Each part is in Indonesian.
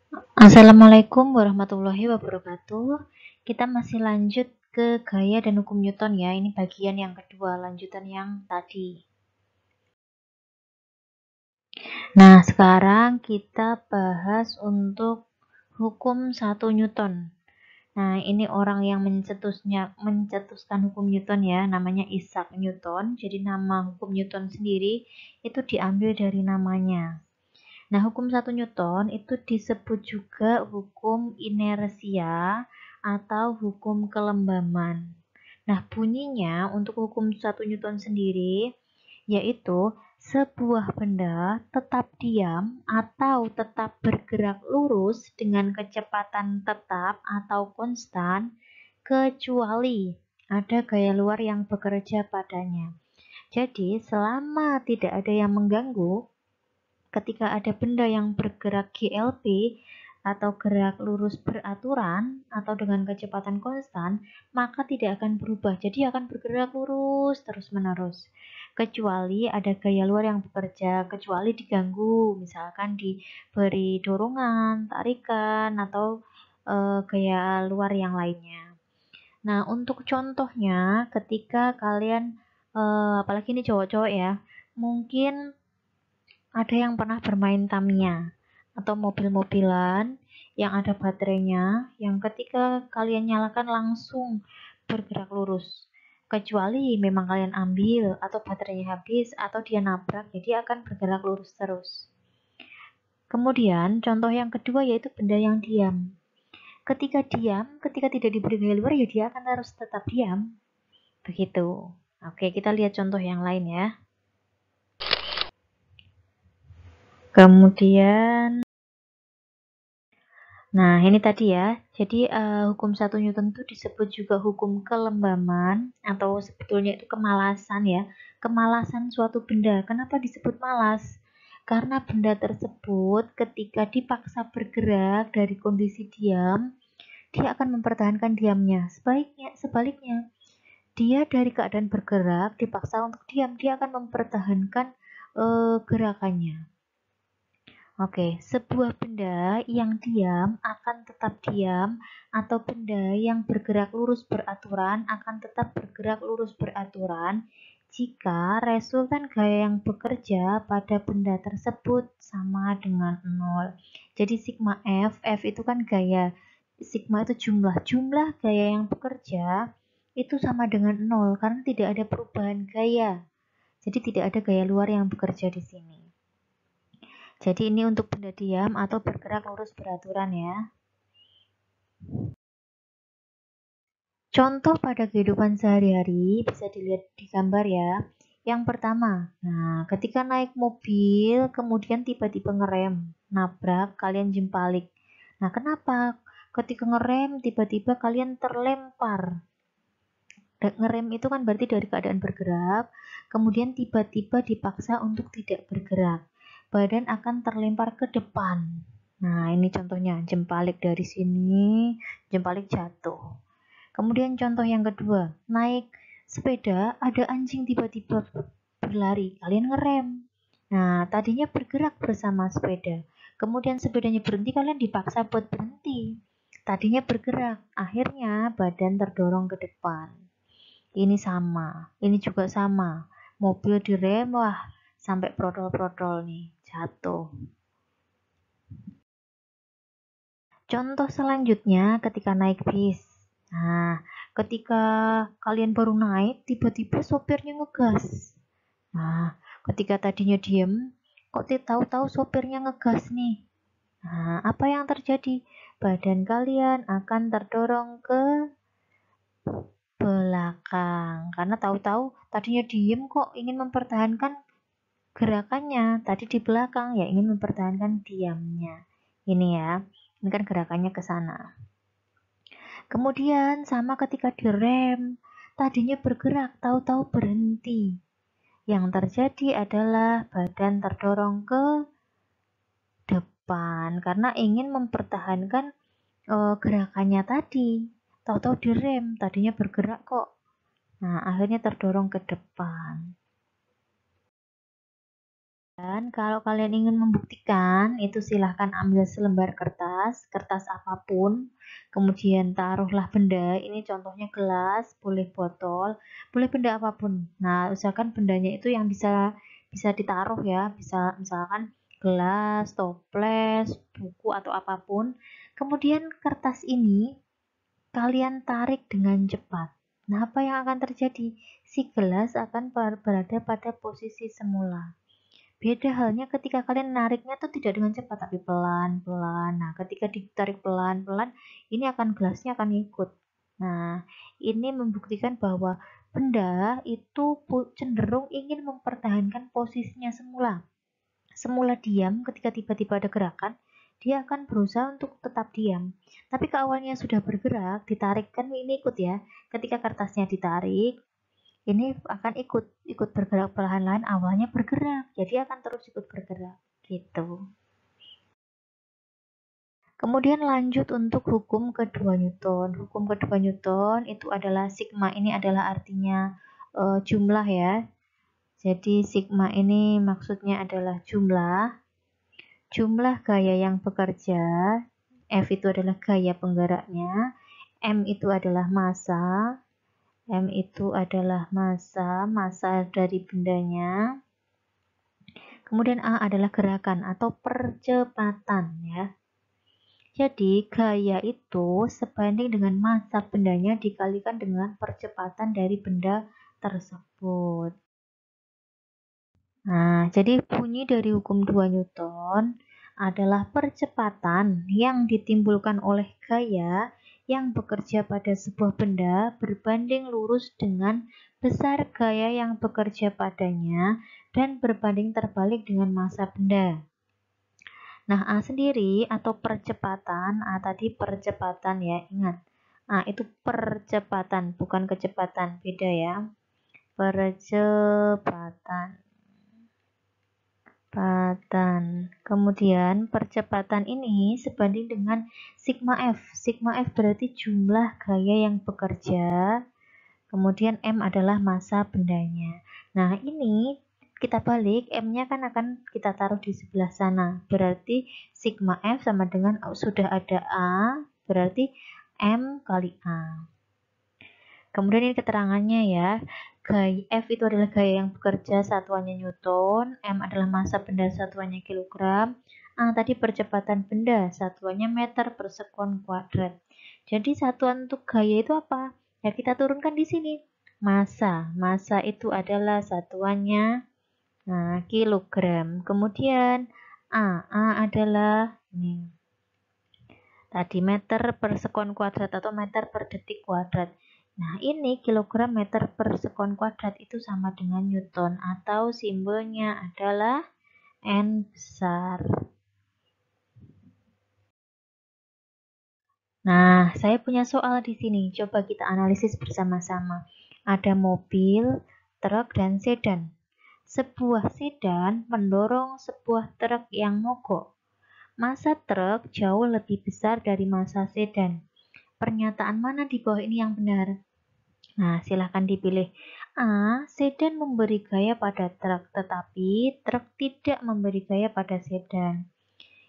Assalamualaikum warahmatullahi wabarakatuh. Kita masih lanjut ke gaya dan hukum Newton ya. Ini bagian yang kedua, lanjutan yang tadi. Nah, sekarang kita bahas untuk hukum 1 Newton. Nah, ini orang yang mencetuskan hukum Newton ya, namanya Isaac Newton. Jadi nama hukum Newton sendiri itu diambil dari namanya. Nah, hukum 1 Newton itu disebut juga hukum inersia atau hukum kelembaman. Nah, bunyinya untuk hukum 1 Newton sendiri yaitu sebuah benda tetap diam atau tetap bergerak lurus dengan kecepatan tetap atau konstan kecuali ada gaya luar yang bekerja padanya. Jadi, selama tidak ada yang mengganggu, ketika ada benda yang bergerak GLP atau gerak lurus beraturan atau dengan kecepatan konstan, maka tidak akan berubah. Jadi akan bergerak lurus terus-menerus. Kecuali ada gaya luar yang bekerja, kecuali diganggu, misalkan diberi dorongan, tarikan, atau gaya luar yang lainnya. Nah, untuk contohnya ketika kalian, apalagi ini cowok-cowok ya, mungkin ada yang pernah bermain Tamiya atau mobil-mobilan yang ada baterainya, yang ketika kalian nyalakan langsung bergerak lurus. Kecuali memang kalian ambil atau baterainya habis atau dia nabrak, jadi akan bergerak lurus terus. Kemudian contoh yang kedua yaitu benda yang diam. Ketika diam, ketika tidak diberi gaya luar ya dia akan harus tetap diam. Begitu. Oke, kita lihat contoh yang lain ya. Kemudian nah, ini tadi ya. Jadi hukum 1 Newton itu disebut juga hukum kelembaman atau sebetulnya itu kemalasan ya. Kemalasan suatu benda. Kenapa disebut malas? Karena benda tersebut ketika dipaksa bergerak dari kondisi diam, dia akan mempertahankan diamnya. Sebaliknya, dia dari keadaan bergerak dipaksa untuk diam, dia akan mempertahankan gerakannya. Oke, sebuah benda yang diam akan tetap diam atau benda yang bergerak lurus beraturan akan tetap bergerak lurus beraturan jika resultan gaya yang bekerja pada benda tersebut sama dengan 0. Jadi sigma F itu kan gaya, sigma itu jumlah gaya yang bekerja itu sama dengan 0 karena tidak ada perubahan gaya. Jadi tidak ada gaya luar yang bekerja di sini. Jadi ini untuk benda diam atau bergerak lurus beraturan ya. Contoh pada kehidupan sehari-hari bisa dilihat di gambar ya. Yang pertama, nah ketika naik mobil kemudian tiba-tiba ngerem, nabrak, kalian jempalik. Nah kenapa? Ketika ngerem tiba-tiba kalian terlempar. Ngerem itu kan berarti dari keadaan bergerak, kemudian tiba-tiba dipaksa untuk tidak bergerak. Badan akan terlempar ke depan. Nah, ini contohnya, jempalik dari sini, jempalik jatuh. Kemudian contoh yang kedua, naik sepeda, ada anjing tiba-tiba berlari, kalian ngerem. Nah, tadinya bergerak bersama sepeda, kemudian sepedanya berhenti, kalian dipaksa buat berhenti. Tadinya bergerak, akhirnya badan terdorong ke depan. Ini sama, ini juga sama. Mobil direm, wah sampai protol-protol nih, jatuh. Contoh selanjutnya ketika naik bis. Nah, ketika kalian baru naik, tiba-tiba sopirnya ngegas. Nah, ketika tadinya diem, kok tahu-tahu sopirnya ngegas nih. Nah, apa yang terjadi? Badan kalian akan terdorong ke belakang. Karena tahu-tahu tadinya diem kok ingin mempertahankan gerakannya. Tadi di belakang ya ingin mempertahankan diamnya. Ini ya, ini kan gerakannya ke sana. Kemudian sama ketika direm, tadinya bergerak, tahu-tahu berhenti. Yang terjadi adalah badan terdorong ke depan karena ingin mempertahankan gerakannya tadi. Tahu-tahu direm, tadinya bergerak kok. Nah, akhirnya terdorong ke depan. Dan kalau kalian ingin membuktikan, itu silahkan ambil selembar kertas. kertas apapun, kemudian taruhlah benda, ini contohnya gelas, boleh botol, boleh benda apapun. Nah, usahakan bendanya itu yang bisa ditaruh ya, bisa misalkan gelas, toples, buku atau apapun. Kemudian kertas ini kalian tarik dengan cepat. Nah, apa yang akan terjadi? Si gelas akan berada pada posisi semula. Beda halnya ketika kalian nariknya tuh tidak dengan cepat, tapi pelan-pelan. Nah, ketika ditarik pelan-pelan, ini gelasnya akan ikut. Nah, ini membuktikan bahwa benda itu cenderung ingin mempertahankan posisinya semula. Semula diam, ketika tiba-tiba ada gerakan, dia akan berusaha untuk tetap diam. Tapi ke awalnya sudah bergerak, ditarik, kan ini ikut ya. Ketika kertasnya ditarik, ini akan ikut bergerak perlahan-lahan, awalnya bergerak, jadi akan terus ikut bergerak gitu. Kemudian lanjut untuk hukum kedua Newton. Hukum kedua Newton itu adalah sigma, ini adalah artinya jumlah ya. Jadi sigma ini maksudnya adalah jumlah gaya yang bekerja. F itu adalah gaya penggeraknya, M itu adalah massa, M itu adalah massa dari bendanya. Kemudian A adalah gerakan atau percepatan ya. Jadi gaya itu sebanding dengan massa bendanya dikalikan dengan percepatan dari benda tersebut. Nah, jadi bunyi dari hukum 2 Newton adalah percepatan yang ditimbulkan oleh gaya yang bekerja pada sebuah benda berbanding lurus dengan besar gaya yang bekerja padanya dan berbanding terbalik dengan massa benda. Nah, A sendiri atau percepatan, A tadi percepatan ya, ingat. A itu percepatan, bukan kecepatan, beda ya. Percepatan. Kemudian percepatan ini sebanding dengan sigma F. Sigma F berarti jumlah gaya yang bekerja. Kemudian M adalah massa bendanya. Nah, ini kita balik, M-nya kan akan kita taruh di sebelah sana. Berarti sigma F sama dengan sudah ada A, berarti M kali A. Kemudian ini keterangannya ya. Gaya F itu adalah gaya yang bekerja, satuannya Newton, M adalah massa benda, satuannya kilogram, A tadi percepatan benda, satuannya meter per sekon kuadrat. Jadi satuan untuk gaya itu apa? Ya kita turunkan di sini. Massa itu adalah satuannya kilogram. Kemudian A adalah ini tadi meter per sekon kuadrat atau meter per detik kuadrat. Nah, ini kilogram meter per sekon kuadrat itu sama dengan Newton atau simbolnya adalah N besar. Nah, saya punya soal di sini. Coba kita analisis bersama-sama. Ada mobil, truk, dan sedan. Sebuah sedan mendorong sebuah truk yang mogok. Massa truk jauh lebih besar dari massa sedan. Pernyataan mana di bawah ini yang benar? Nah, silahkan dipilih. A. Sedan memberi gaya pada truk, tetapi truk tidak memberi gaya pada sedan.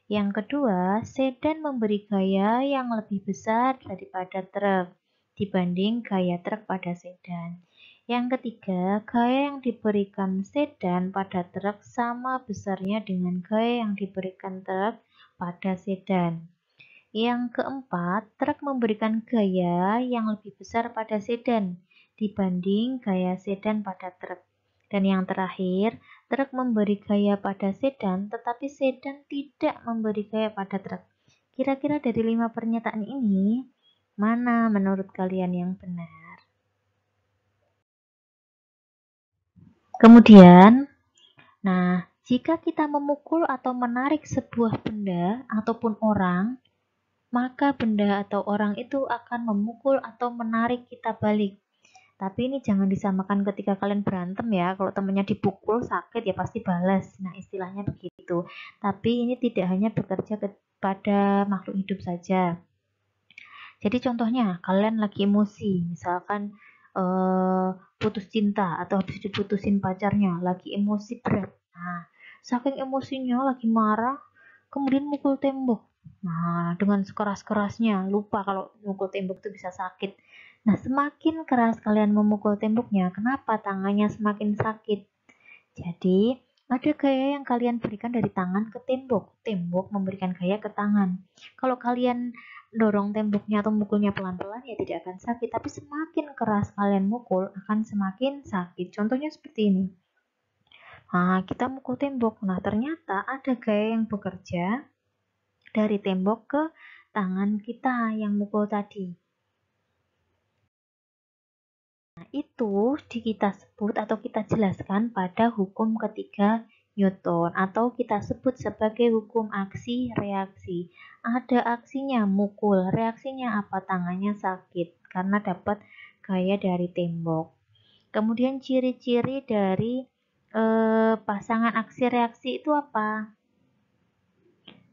Yang kedua, sedan memberi gaya yang lebih besar daripada truk dibanding gaya truk pada sedan. Yang ketiga, gaya yang diberikan sedan pada truk sama besarnya dengan gaya yang diberikan truk pada sedan. Yang keempat, truk memberikan gaya yang lebih besar pada sedan dibanding gaya sedan pada truk. Dan yang terakhir, truk memberi gaya pada sedan, tetapi sedan tidak memberi gaya pada truk. Kira-kira dari 5 pernyataan ini, mana menurut kalian yang benar? Kemudian, jika kita memukul atau menarik sebuah benda ataupun orang, maka benda atau orang itu akan memukul atau menarik kita balik. Tapi ini jangan disamakan ketika kalian berantem ya. Kalau temannya dipukul sakit ya pasti balas. Nah, istilahnya begitu. Tapi ini tidak hanya bekerja kepada makhluk hidup saja. Jadi contohnya kalian lagi emosi, misalkan putus cinta atau habis diputusin pacarnya, lagi emosi berat. Nah, saking emosinya lagi marah, kemudian mukul tembok. Nah, dengan sekeras-kerasnya, lupa kalau mukul tembok itu bisa sakit. Nah, semakin keras kalian memukul temboknya, kenapa tangannya semakin sakit? Jadi, ada gaya yang kalian berikan dari tangan ke tembok. Tembok memberikan gaya ke tangan. Kalau kalian dorong temboknya atau mukulnya pelan-pelan ya tidak akan sakit, tapi semakin keras kalian mukul akan semakin sakit. Contohnya seperti ini. Nah, kita mukul tembok. Nah, ternyata ada gaya yang bekerja dari tembok ke tangan kita yang mukul tadi. Nah, itu kita sebut atau kita jelaskan pada hukum ketiga Newton atau kita sebut sebagai hukum aksi reaksi. Ada aksinya mukul, reaksinya apa? Tangannya sakit karena dapat gaya dari tembok. Kemudian ciri-ciri dari pasangan aksi reaksi itu apa?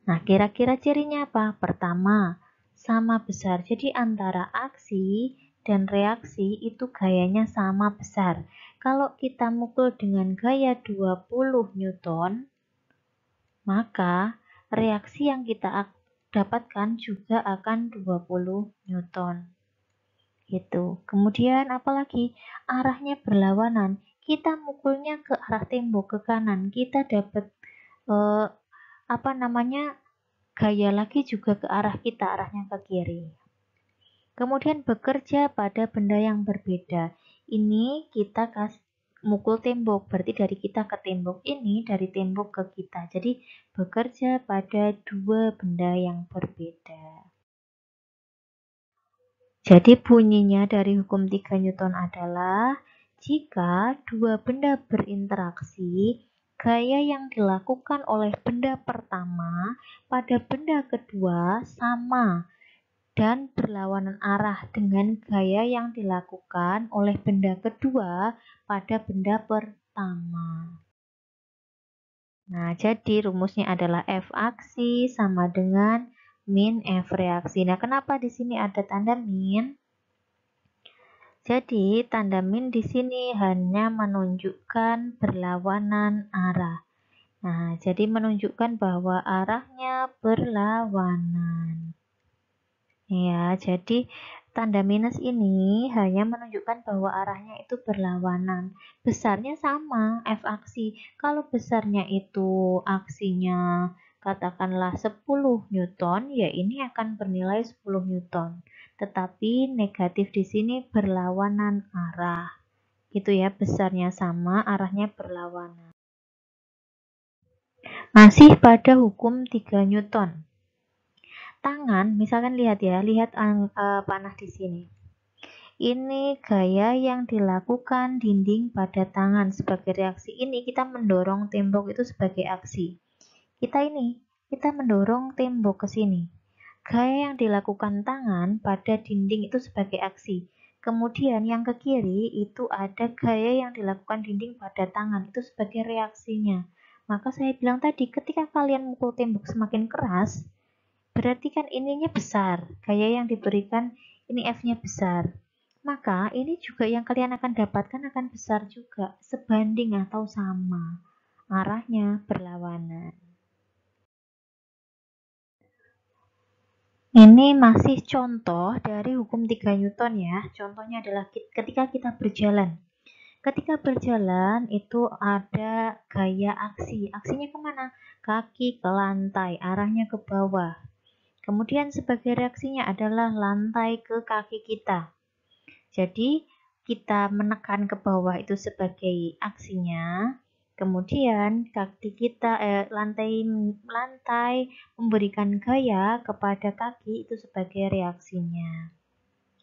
Nah, kira-kira cirinya apa? Pertama, sama besar. Jadi antara aksi dan reaksi itu gayanya sama besar. Kalau kita mukul dengan gaya 20 Newton, maka reaksi yang kita dapatkan juga akan 20 Newton. Gitu. Kemudian apalagi? Arahnya berlawanan. Kita mukulnya ke arah tembok ke kanan, kita dapat apa namanya? Gaya lagi juga ke arah kita, arahnya ke kiri. Kemudian bekerja pada benda yang berbeda. Ini kita mukul tembok, berarti dari kita ke tembok, ini dari tembok ke kita. Jadi bekerja pada dua benda yang berbeda. Jadi bunyinya dari hukum 3 Newton adalah jika dua benda berinteraksi, gaya yang dilakukan oleh benda pertama pada benda kedua sama dan berlawanan arah dengan gaya yang dilakukan oleh benda kedua pada benda pertama. Nah, jadi rumusnya adalah F aksi sama dengan min F reaksi. Nah, kenapa di sini ada tanda min? Jadi, tanda min di sini hanya menunjukkan berlawanan arah. Nah, jadi menunjukkan bahwa arahnya berlawanan. Ya, jadi tanda minus ini hanya menunjukkan bahwa arahnya itu berlawanan. Besarnya sama, F aksi. Kalau besarnya itu aksinya katakanlah 10 Newton, ya ini akan bernilai 10 Newton. Tetapi negatif di sini berlawanan arah. Gitu ya, besarnya sama, arahnya berlawanan. Masih pada hukum 3 Newton. Tangan, misalkan lihat ya, lihat panah di sini. Ini gaya yang dilakukan dinding pada tangan. Sebagai reaksi ini kita mendorong tembok itu sebagai aksi. Kita mendorong tembok ke sini. Gaya yang dilakukan tangan pada dinding itu sebagai aksi. Kemudian yang ke kiri itu ada gaya yang dilakukan dinding pada tangan itu sebagai reaksinya. Maka saya bilang tadi ketika kalian mukul tembok semakin keras, berarti kan ininya besar. Gaya yang diberikan ini F-nya besar. Maka ini juga yang kalian akan dapatkan akan besar juga, sebanding atau sama. Arahnya berlawanan. Ini masih contoh dari hukum 3 Newton ya. Contohnya adalah ketika kita berjalan. Ketika berjalan itu ada gaya aksi. Aksinya kemana? Kaki ke lantai, arahnya ke bawah. Kemudian sebagai reaksinya adalah lantai ke kaki kita. Jadi kita menekan ke bawah itu sebagai aksinya. Kemudian kaki kita lantai memberikan gaya kepada kaki itu sebagai reaksinya.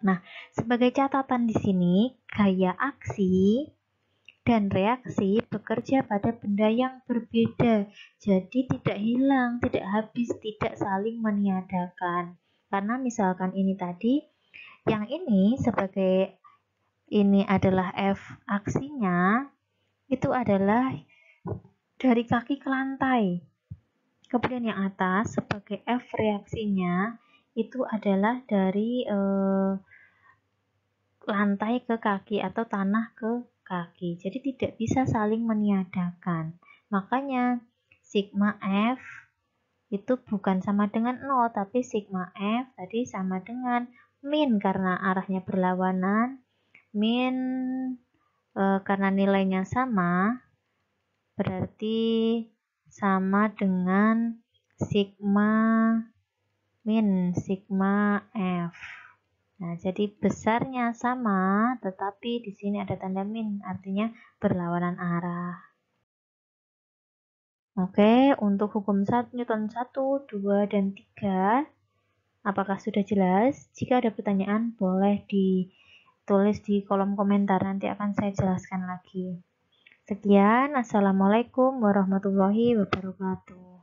Nah, sebagai catatan di sini, gaya aksi dan reaksi bekerja pada benda yang berbeda. Jadi tidak hilang, tidak habis, tidak saling meniadakan. Karena misalkan ini tadi, yang ini sebagai ini adalah F aksinya, itu adalah dari kaki ke lantai. Kemudian yang atas sebagai F reaksinya, itu adalah dari lantai ke kaki atau tanah ke kaki. Jadi tidak bisa saling meniadakan. Makanya sigma F itu bukan sama dengan 0, tapi sigma F tadi sama dengan min karena arahnya berlawanan, min karena nilainya sama, berarti sama dengan sigma min sigma F. Nah, jadi besarnya sama, tetapi di sini ada tanda min, artinya berlawanan arah. Oke, untuk hukum Newton 1, 2, dan 3, apakah sudah jelas? Jika ada pertanyaan, boleh ditulis di kolom komentar, nanti akan saya jelaskan lagi. Sekian, Assalamualaikum warahmatullahi wabarakatuh.